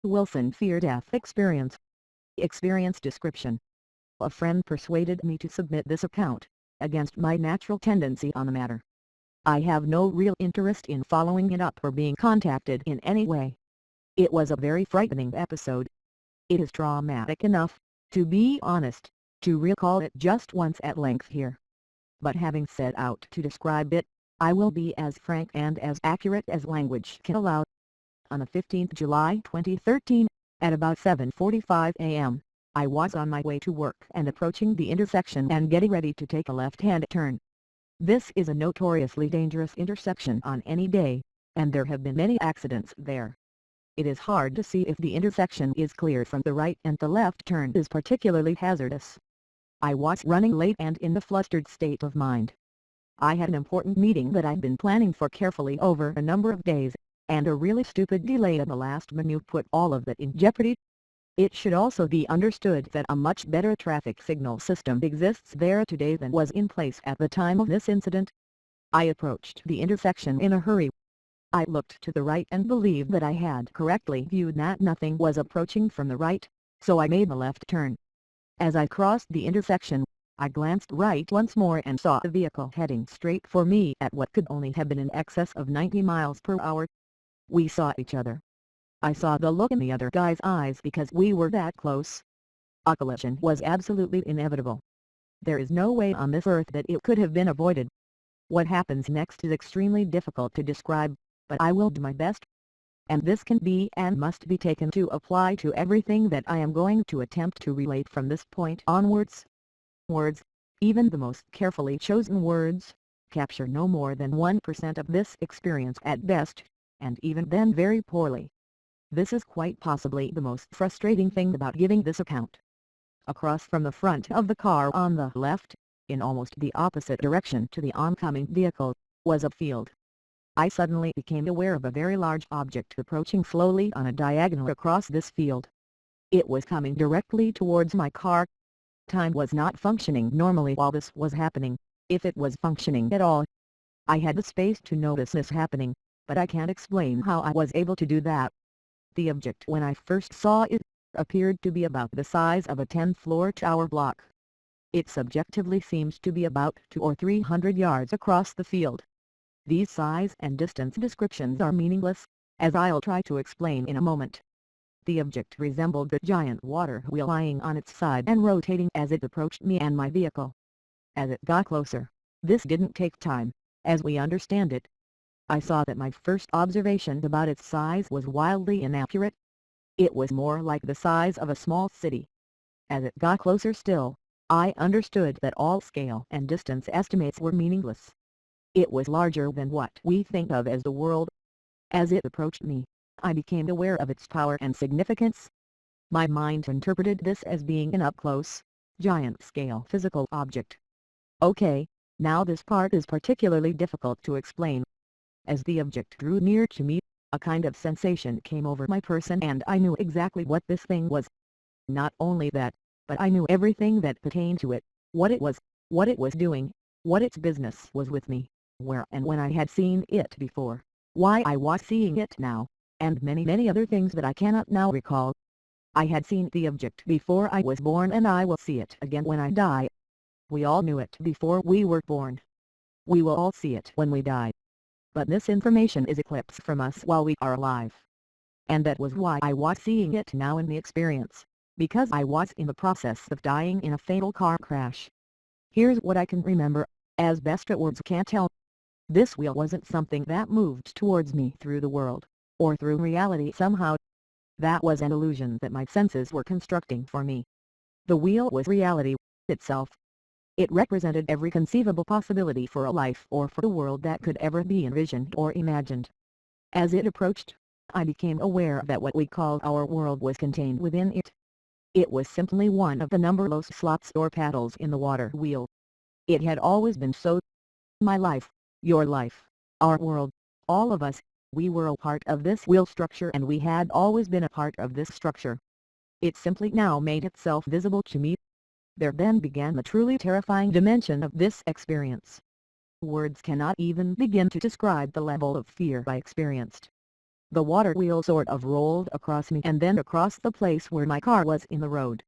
Wilson fear death experience. Experience description. A friend persuaded me to submit this account, against my natural tendency on the matter. I have no real interest in following it up or being contacted in any way. It was a very frightening episode. It is traumatic enough, to be honest, to recall it just once at length here. But having set out to describe it, I will be as frank and as accurate as language can allow. On the 15th July 2013, at about 7:45 a.m., I was on my way to work and approaching the intersection and getting ready to take a left-hand turn. This is a notoriously dangerous intersection on any day, and there have been many accidents there. It is hard to see if the intersection is clear from the right, and the left turn is particularly hazardous. I was running late and in a flustered state of mind. I had an important meeting that I'd been planning for carefully over a number of days, and a really stupid delay at the last minute put all of it in jeopardy. It should also be understood that a much better traffic signal system exists there today than was in place at the time of this incident. I approached the intersection in a hurry. I looked to the right and believed that I had correctly viewed that nothing was approaching from the right, so I made the left turn. As I crossed the intersection, I glanced right once more and saw a vehicle heading straight for me at what could only have been in excess of 90 miles per hour. We saw each other. I saw the look in the other guy's eyes because we were that close. A collision was absolutely inevitable. There is no way on this earth that it could have been avoided. What happens next is extremely difficult to describe, but I will do my best. And this can be and must be taken to apply to everything that I am going to attempt to relate from this point onwards. Words, even the most carefully chosen words, capture no more than 1% of this experience at best, and even then very poorly. This is quite possibly the most frustrating thing about giving this account. Across from the front of the car on the left, in almost the opposite direction to the oncoming vehicle, was a field. I suddenly became aware of a very large object approaching slowly on a diagonal across this field. It was coming directly towards my car. Time was not functioning normally while this was happening, if it was functioning at all. I had the space to notice this happening, but I can't explain how I was able to do that. The object when I first saw it, appeared to be about the size of a 10-floor tower block. It subjectively seems to be about 200 or 300 yards across the field. These size and distance descriptions are meaningless, as I'll try to explain in a moment. The object resembled a giant water wheel lying on its side and rotating as it approached me and my vehicle. As it got closer, this didn't take time, as we understand it. I saw that my first observation about its size was wildly inaccurate. It was more like the size of a small city. As it got closer still, I understood that all scale and distance estimates were meaningless. It was larger than what we think of as the world. As it approached me, I became aware of its power and significance. My mind interpreted this as being an up-close, giant-scale physical object. Okay, now this part is particularly difficult to explain. As the object drew near to me, a kind of sensation came over my person and I knew exactly what this thing was. Not only that, but I knew everything that pertained to it, what it was doing, what its business was with me, where and when I had seen it before, why I was seeing it now, and many other things that I cannot now recall. I had seen the object before I was born and I will see it again when I die. We all knew it before we were born. We will all see it when we die. But this information is eclipsed from us while we are alive. And that was why I was seeing it now in the experience, because I was in the process of dying in a fatal car crash. Here's what I can remember, as best words can tell. This wheel wasn't something that moved towards me through the world, or through reality somehow. That was an illusion that my senses were constructing for me. The wheel was reality itself. It represented every conceivable possibility for a life or for a world that could ever be envisioned or imagined. As it approached, I became aware that what we called our world was contained within it. It was simply one of the numberless slots or paddles in the water wheel. It had always been so. My life, your life, our world, all of us, we were a part of this wheel structure and we had always been a part of this structure. It simply now made itself visible to me. There then began the truly terrifying dimension of this experience. Words cannot even begin to describe the level of fear I experienced. The water wheel sort of rolled across me and then across the place where my car was in the road.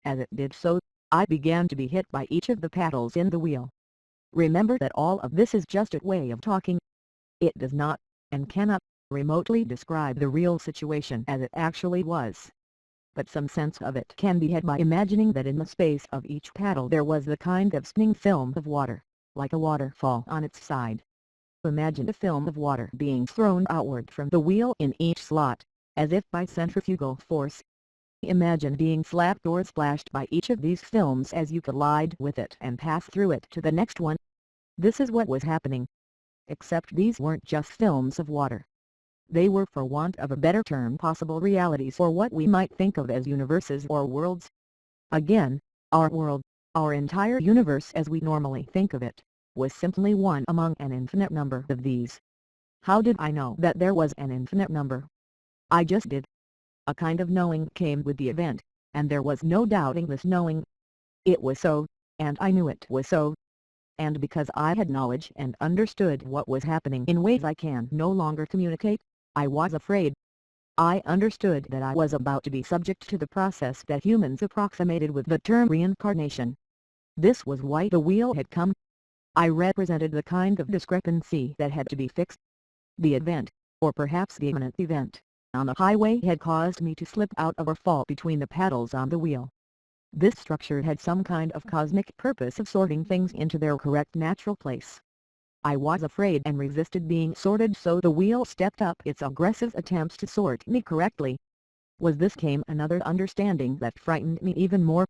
As it did so, I began to be hit by each of the paddles in the wheel. Remember that all of this is just a way of talking. It does not, and cannot, remotely describe the real situation as it actually was. But some sense of it can be had by imagining that in the space of each paddle there was the kind of spinning film of water, like a waterfall on its side. Imagine a film of water being thrown outward from the wheel in each slot, as if by centrifugal force. Imagine being slapped or splashed by each of these films as you collide with it and pass through it to the next one. This is what was happening. Except these weren't just films of water. They were, for want of a better term, possible realities, or what we might think of as universes or worlds. Again, our world, our entire universe as we normally think of it, was simply one among an infinite number of these. How did I know that there was an infinite number? I just did. A kind of knowing came with the event, and there was no doubting this knowing. It was so, and I knew it was so. And because I had knowledge and understood what was happening in ways I can no longer communicate, I was afraid. I understood that I was about to be subject to the process that humans approximated with the term reincarnation. This was why the wheel had come. I represented the kind of discrepancy that had to be fixed. The event, or perhaps the imminent event, on the highway had caused me to slip out of or fall between the paddles on the wheel. This structure had some kind of cosmic purpose of sorting things into their correct natural place. I was afraid and resisted being sorted, so the wheel stepped up its aggressive attempts to sort me correctly. With this came another understanding that frightened me even more.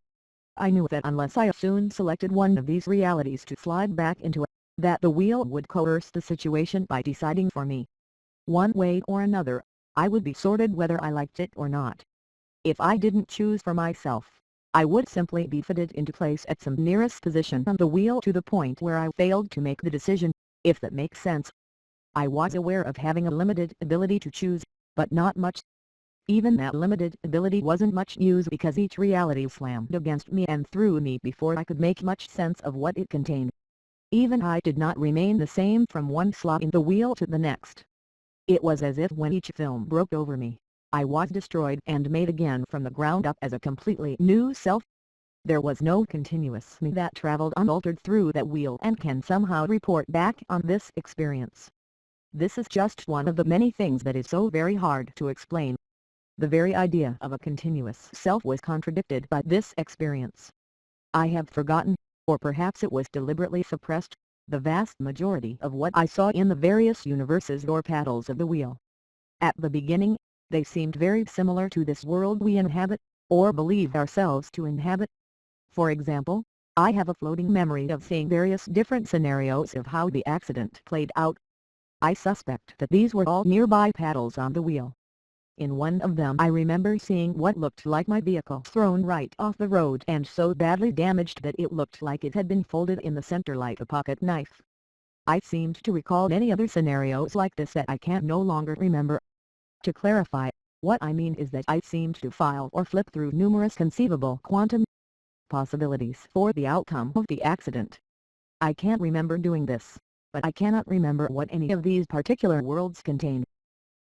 I knew that unless I soon selected one of these realities to slide back into, that the wheel would coerce the situation by deciding for me. One way or another, I would be sorted whether I liked it or not. If I didn't choose for myself, I would simply be fitted into place at some nearest position on the wheel to the point where I failed to make the decision, if that makes sense. I was aware of having a limited ability to choose, but not much. Even that limited ability wasn't much use because each reality slammed against me and threw me before I could make much sense of what it contained. Even I did not remain the same from one slot in the wheel to the next. It was as if when each film broke over me, I was destroyed and made again from the ground up as a completely new self. There was no continuous me that traveled unaltered through that wheel and can somehow report back on this experience. This is just one of the many things that is so very hard to explain. The very idea of a continuous self was contradicted by this experience. I have forgotten, or perhaps it was deliberately suppressed, the vast majority of what I saw in the various universes or paddles of the wheel. At the beginning, they seemed very similar to this world we inhabit, or believe ourselves to inhabit. For example, I have a floating memory of seeing various different scenarios of how the accident played out. I suspect that these were all nearby paddles on the wheel. In one of them I remember seeing what looked like my vehicle thrown right off the road and so badly damaged that it looked like it had been folded in the center like a pocket knife. I seemed to recall many other scenarios like this that I can no longer remember. To clarify, what I mean is that I seemed to file or flip through numerous conceivable quantum possibilities for the outcome of the accident. I can't remember doing this, but I cannot remember what any of these particular worlds contain.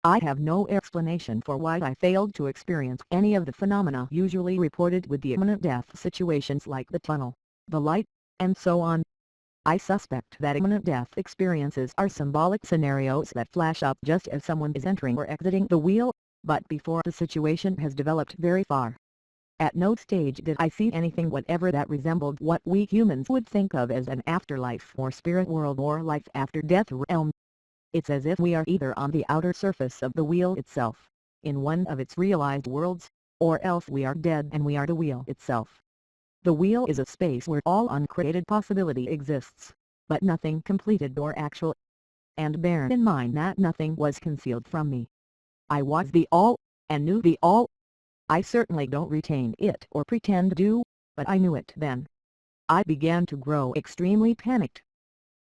I have no explanation for why I failed to experience any of the phenomena usually reported with the imminent death situations like the tunnel, the light, and so on. I suspect that imminent death experiences are symbolic scenarios that flash up just as someone is entering or exiting the wheel, but before the situation has developed very far. At no stage did I see anything whatever that resembled what we humans would think of as an afterlife or spirit world or life after death realm. It's as if we are either on the outer surface of the wheel itself, in one of its realized worlds, or else we are dead and we are the wheel itself. The wheel is a space where all uncreated possibility exists, but nothing completed or actual. And bear in mind that nothing was concealed from me. I was the all, and knew the all. I certainly don't retain it or pretend to, but I knew it then. I began to grow extremely panicked.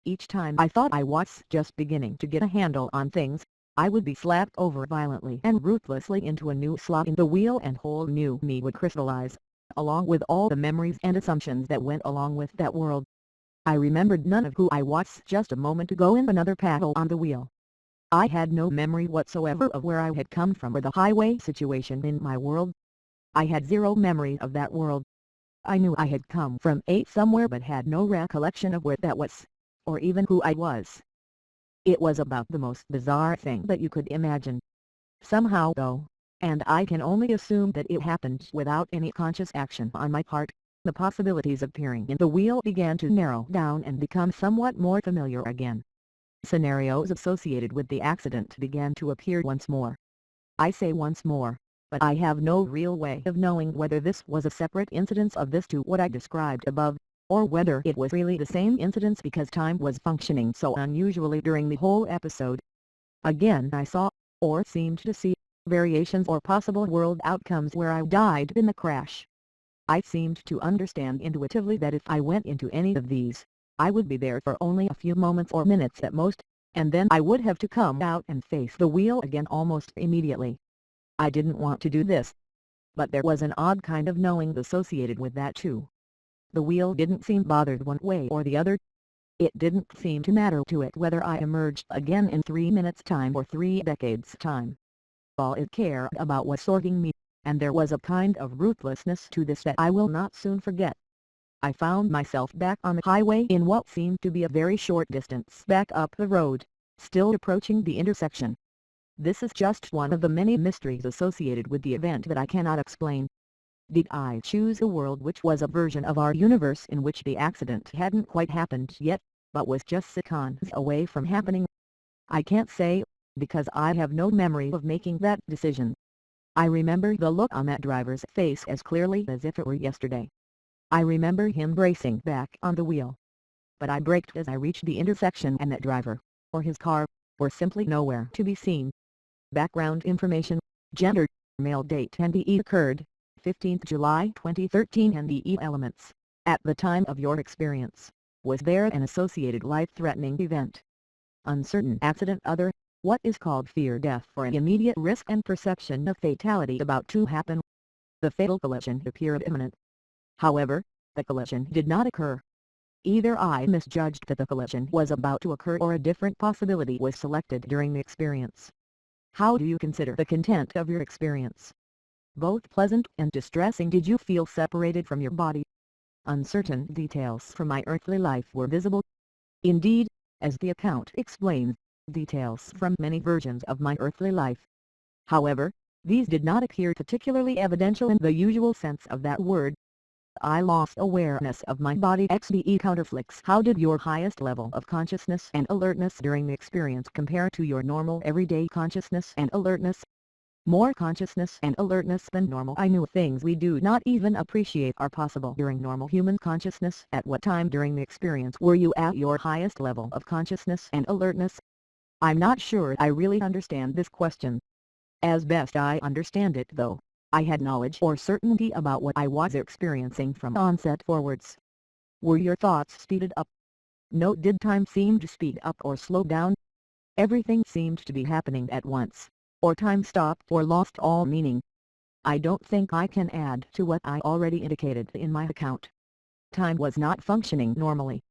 Each time I thought I was just beginning to get a handle on things, I would be slapped over violently and ruthlessly into a new slot in the wheel and whole new me would crystallize, along with all the memories and assumptions that went along with that world. I remembered none of who I was just a moment ago in another paddle on the wheel. I had no memory whatsoever of where I had come from or the highway situation in my world. I had zero memory of that world. I knew I had come from somewhere but had no recollection of where that was, or even who I was. It was about the most bizarre thing that you could imagine. Somehow though, and I can only assume that it happened without any conscious action on my part, the possibilities of peering in the wheel began to narrow down and become somewhat more familiar again. Scenarios associated with the accident began to appear once more. I say once more, but I have no real way of knowing whether this was a separate incidence of this to what I described above, or whether it was really the same incidence because time was functioning so unusually during the whole episode. Again I saw, or seemed to see, variations or possible world outcomes where I died in the crash. I seemed to understand intuitively that if I went into any of these, I would be there for only a few moments or minutes at most, and then I would have to come out and face the wheel again almost immediately. I didn't want to do this. But there was an odd kind of knowing associated with that too. The wheel didn't seem bothered one way or the other. It didn't seem to matter to it whether I emerged again in 3 minutes' time or 3 decades' time. All it cared about was sorting me, and there was a kind of ruthlessness to this that I will not soon forget. I found myself back on the highway in what seemed to be a very short distance back up the road, still approaching the intersection. This is just one of the many mysteries associated with the event that I cannot explain. Did I choose a world which was a version of our universe in which the accident hadn't quite happened yet, but was just seconds away from happening? I can't say, because I have no memory of making that decision. I remember the look on that driver's face as clearly as if it were yesterday. I remember him bracing back on the wheel. But I braked as I reached the intersection and that driver, or his car, were simply nowhere to be seen. Background information: gender, male, date and DE occurred, 15th July 2013 and DE elements. At the time of your experience, was there an associated life-threatening event? Uncertain accident other, what is called fear death or an immediate risk and perception of fatality about to happen. The fatal collision appeared imminent. However, the collision did not occur. Either I misjudged that the collision was about to occur or a different possibility was selected during the experience. How do you consider the content of your experience? Both pleasant and distressing. Did you feel separated from your body? Uncertain details from my earthly life were visible. Indeed, as the account explains, details from many versions of my earthly life. However, these did not appear particularly evidential in the usual sense of that word. I lost awareness of my body. XBE counterflicks. How did your highest level of consciousness and alertness during the experience compare to your normal everyday consciousness and alertness? More consciousness and alertness than normal. I knew things we do not even appreciate are possible during normal human consciousness. At what time during the experience were you at your highest level of consciousness and alertness? I'm not sure I really understand this question. As best I understand it though, I had knowledge or certainty about what I was experiencing from onset forwards. Were your thoughts speeded up? No. Did time seem to speed up or slow down? Everything seemed to be happening at once, or time stopped or lost all meaning. I don't think I can add to what I already indicated in my account. Time was not functioning normally.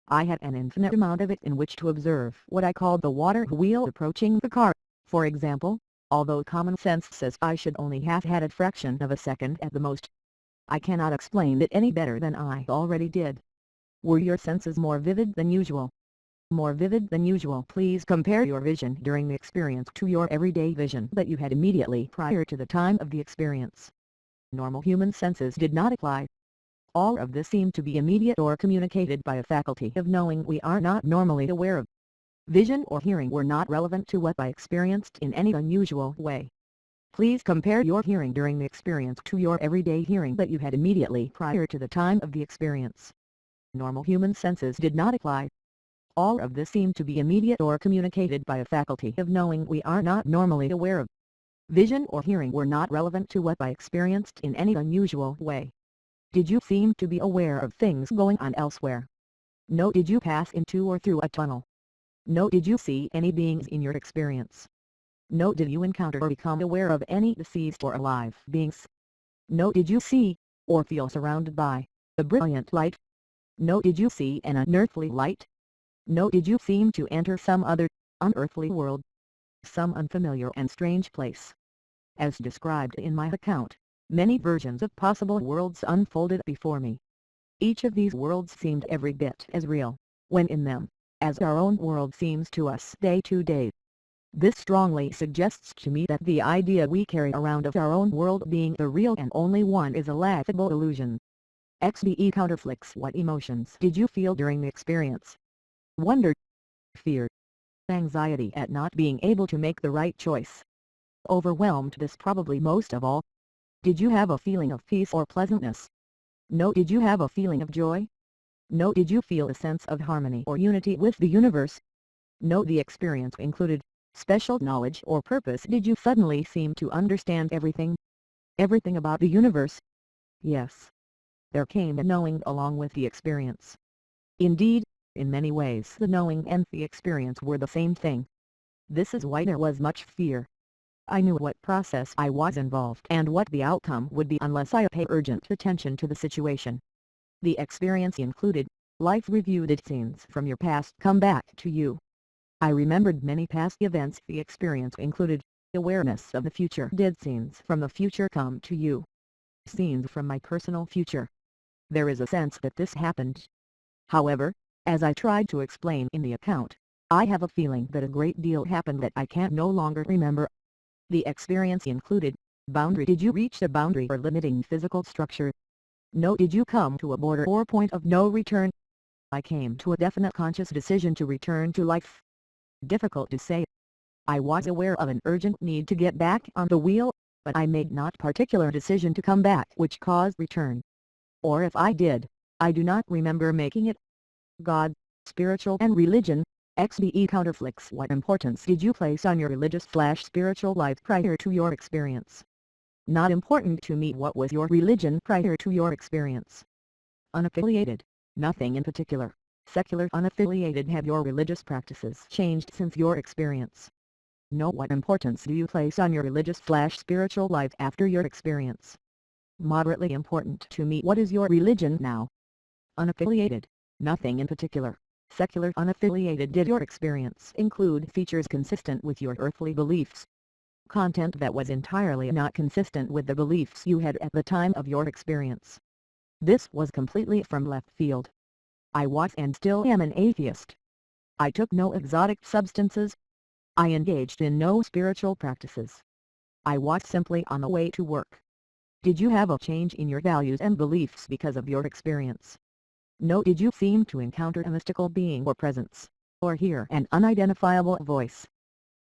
I had an infinite amount of it in which to observe what I called the water wheel approaching the car, for example. Although common sense says I should only have had a fraction of a second at the most. I cannot explain it any better than I already did. Were your senses more vivid than usual? More vivid than usual. Please compare your vision during the experience to your everyday vision that you had immediately prior to the time of the experience. Normal human senses did not apply. All of this seemed to be immediate or communicated by a faculty of knowing we are not normally aware of. Vision or hearing were not relevant to what I experienced in any unusual way. Please compare your hearing during the experience to your everyday hearing that you had immediately prior to the time of the experience. Normal human senses did not apply. All of this seemed to be immediate or communicated by a faculty of knowing we are not normally aware of. Vision or hearing were not relevant to what I experienced in any unusual way. Did you seem to be aware of things going on elsewhere? No. Did you pass into or through a tunnel? No. Did you see any beings in your experience? No. Did you encounter or become aware of any deceased or alive beings? No. Did you see, or feel surrounded by, a brilliant light? No. Did you see an unearthly light? No. Did you seem to enter some other, unearthly world? some unfamiliar and strange place. As described in my account, many versions of possible worlds unfolded before me. Each of these worlds seemed every bit as real, when in them, as our own world seems to us day to day. This strongly suggests to me that the idea we carry around of our own world being the real and only one is a laughable illusion. XBE counterflicks. What emotions did you feel during the experience? Wonder, fear, anxiety at not being able to make the right choice. Overwhelmed. This probably most of all. Did you have a feeling of peace or pleasantness? No. Did you have a feeling of joy? No. Did you feel a sense of harmony or unity with the universe? No. The experience included special knowledge or purpose. Did you suddenly seem to understand everything? Everything about the universe? Yes. There came a knowing along with the experience. Indeed, in many ways the knowing and the experience were the same thing. This is why there was much fear. I knew what process I was involved and what the outcome would be unless I paid urgent attention to the situation. The experience included life review. Did scenes from your past come back to you? I remembered many past events. The experience included awareness of the future. Did scenes from the future come to you? Scenes from my personal future. There is a sense that this happened. However, as I tried to explain in the account, I have a feeling that a great deal happened that I can no longer remember. The experience included boundary. Did you reach a boundary or limiting physical structure? No. Did you come to a border or point of no return? I came to a definite conscious decision to return to life. Difficult to say. I was aware of an urgent need to get back on the wheel, but I made not particular decision to come back which caused return. Or if I did, I do not remember making it. God, spiritual and religion, XBE counterflicks. What importance did you place on your religious/spiritual life prior to your experience? Not important to me. What was your religion prior to your experience? Unaffiliated, nothing in particular. Secular. Unaffiliated. Have your religious practices changed since your experience? No. What importance do you place on your religious/spiritual life after your experience? Moderately important to me. What is your religion now? Unaffiliated, nothing in particular. Secular. Unaffiliated. Did your experience include features consistent with your earthly beliefs? Content that was entirely not consistent with the beliefs you had at the time of your experience? This was completely from left field. I was and still am an atheist. I took no exotic substances. I engaged in no spiritual practices. I was simply on the way to work. Did you have a change in your values and beliefs because of your experience? No. Did you seem to encounter a mystical being or presence, or hear an unidentifiable voice?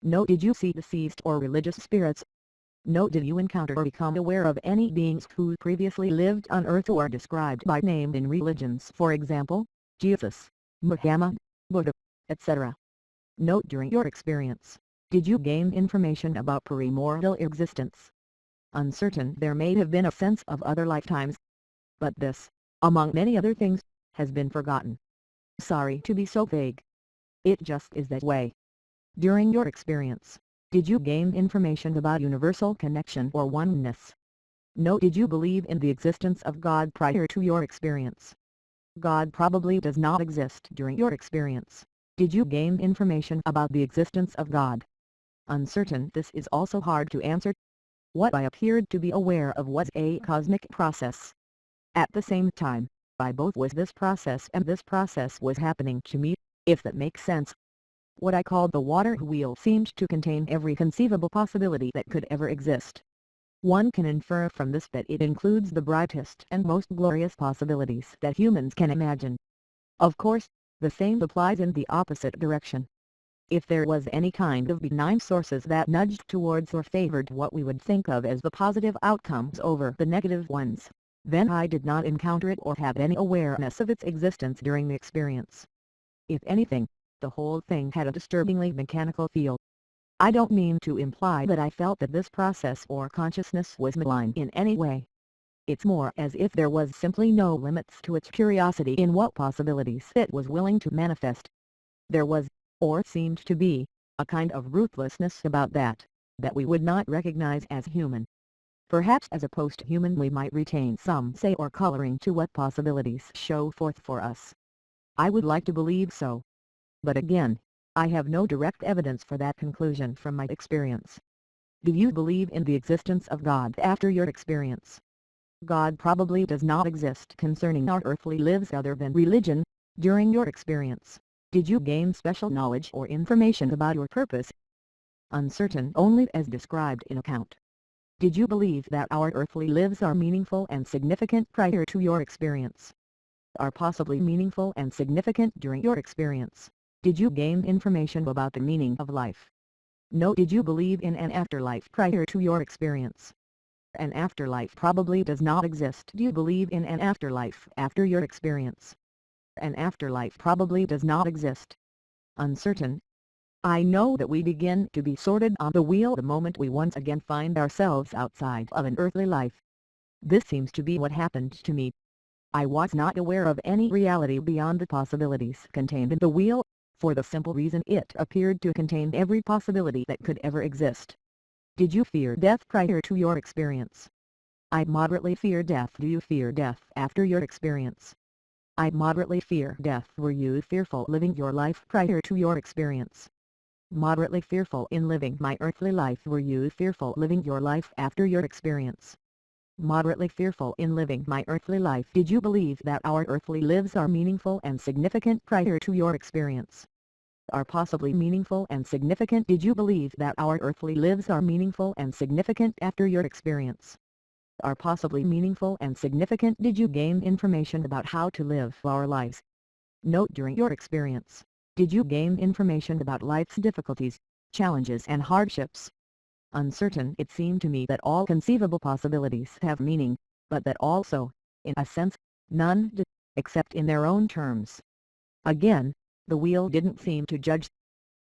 No. Did you see deceased or religious spirits? No. Did you encounter or become aware of any beings who previously lived on earth or described by name in religions, for example, Jesus, Muhammad, Buddha, etc.? No. During your experience, did you gain information about premortal existence? Uncertain. There may have been a sense of other lifetimes, but this, among many other things, has been forgotten. Sorry to be so vague. It just is that way. During your experience, did you gain information about universal connection or oneness? No. Did you believe in the existence of God prior to your experience? God probably does not exist during your experience. Did you gain information about the existence of God? Uncertain. This is also hard to answer. What I appeared to be aware of was a cosmic process. At the same time, I both was this process and this process was happening to me, if that makes sense. What I called the water wheel seemed to contain every conceivable possibility that could ever exist. One can infer from this that it includes the brightest and most glorious possibilities that humans can imagine. Of course, the same applies in the opposite direction. If there was any kind of benign sources that nudged towards or favored what we would think of as the positive outcomes over the negative ones, then I did not encounter it or have any awareness of its existence during the experience. If anything, the whole thing had a disturbingly mechanical feel. I don't mean to imply that I felt that this process or consciousness was malign in any way. It's more as if there was simply no limits to its curiosity in what possibilities it was willing to manifest. There was, or seemed to be, a kind of ruthlessness about that we would not recognize as human. Perhaps as a post-human we might retain some say or coloring to what possibilities show forth for us. I would like to believe so. But again, I have no direct evidence for that conclusion from my experience. Do you believe in the existence of God after your experience? God probably does not exist concerning our earthly lives other than religion. During your experience, did you gain special knowledge or information about your purpose? Uncertain only as described in account. Did you believe that our earthly lives are meaningful and significant prior to your experience? Are possibly meaningful and significant during your experience? Did you gain information about the meaning of life? No. Did you believe in an afterlife prior to your experience? An afterlife probably does not exist. Do you believe in an afterlife after your experience? An afterlife probably does not exist. Uncertain. I know that we begin to be sorted on the wheel the moment we once again find ourselves outside of an earthly life. This seems to be what happened to me. I was not aware of any reality beyond the possibilities contained in the wheel, for the simple reason it appeared to contain every possibility that could ever exist. Did you fear death prior to your experience? I moderately fear death. Do you fear death after your experience? I moderately fear death. Were you fearful living your life prior to your experience? Moderately fearful in living my earthly life. Were you fearful living your life after your experience? Moderately fearful in living my earthly life. Did you believe that our earthly lives are meaningful and significant prior to your experience? Are possibly meaningful and significant? Did you believe that our earthly lives are meaningful and significant after your experience? Are possibly meaningful and significant? Did you gain information about how to live our lives? Note during your experience, did you gain information about life's difficulties, challenges and hardships? Uncertain. It seemed to me that all conceivable possibilities have meaning, but that also, in a sense, none do, except in their own terms. Again, the wheel didn't seem to judge.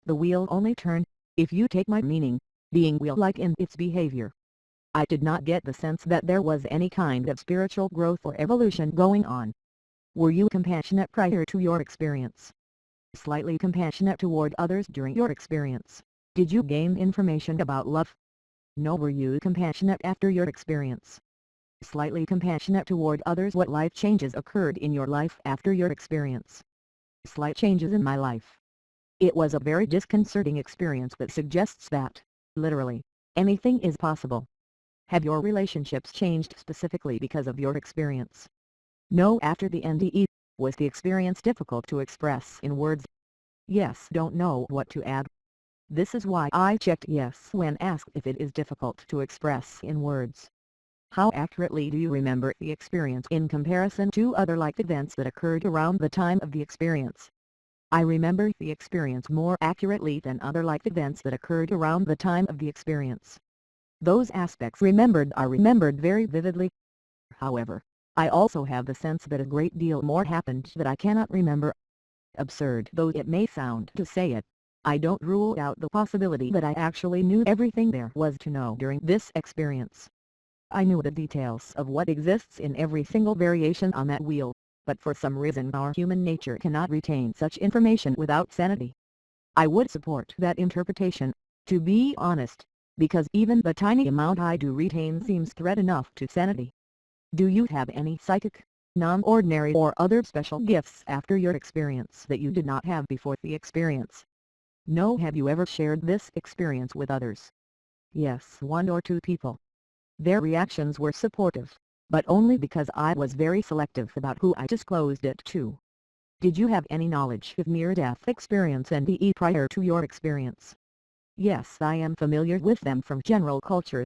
The wheel only turned, if you take my meaning, being wheel-like in its behavior. I did not get the sense that there was any kind of spiritual growth or evolution going on. Were you compassionate prior to your experience? Slightly compassionate toward others during your experience? Did you gain information about love? No. Were you compassionate after your experience? Slightly compassionate toward others? What life changes occurred in your life after your experience? Slight changes in my life. It was a very disconcerting experience that suggests that, literally, anything is possible. Have your relationships changed specifically because of your experience? No. After the NDE, was the experience difficult to express in words? Yes. Don't know what to add. This is why I checked yes when asked if it is difficult to express in words. How accurately do you remember the experience in comparison to other like events that occurred around the time of the experience? I remember the experience more accurately than other like events that occurred around the time of the experience. Those aspects remembered are remembered very vividly. However, I also have the sense that a great deal more happened that I cannot remember. Absurd though it may sound to say it, I don't rule out the possibility that I actually knew everything there was to know during this experience. I knew the details of what exists in every single variation on that wheel, but for some reason our human nature cannot retain such information without sanity. I would support that interpretation, to be honest, because even the tiny amount I do retain seems threat enough to sanity. Do you have any psychic, non-ordinary or other special gifts after your experience that you did not have before the experience? No. Have you ever shared this experience with others? Yes. 1 or 2 people. Their reactions were supportive, but only because I was very selective about who I disclosed it to. Did you have any knowledge of near-death experience and NDE prior to your experience? Yes. I am familiar with them from general culture.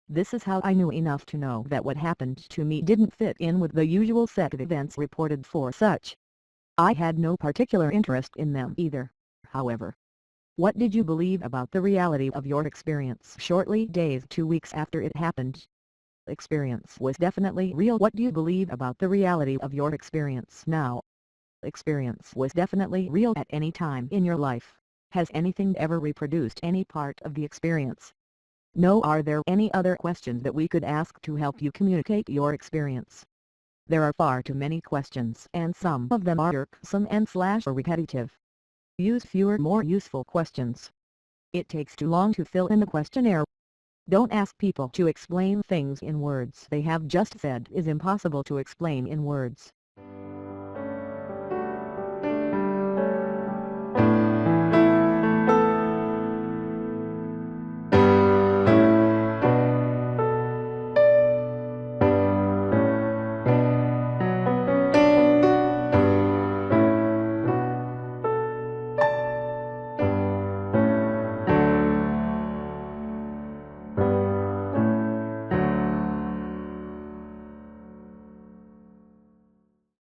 This is how I knew enough to know that what happened to me didn't fit in with the usual set of events reported for such. I had no particular interest in them either, however. What did you believe about the reality of your experience shortly days to weeks after it happened? Experience was definitely real. What do you believe about the reality of your experience now? Experience was definitely real at any time in your life. Has anything ever reproduced any part of the experience? No. Are there any other questions that we could ask to help you communicate your experience? There are far too many questions and some of them are irksome and / repetitive. Use fewer more useful questions. It takes too long to fill in the questionnaire. Don't ask people to explain things in words they have just said is impossible to explain in words.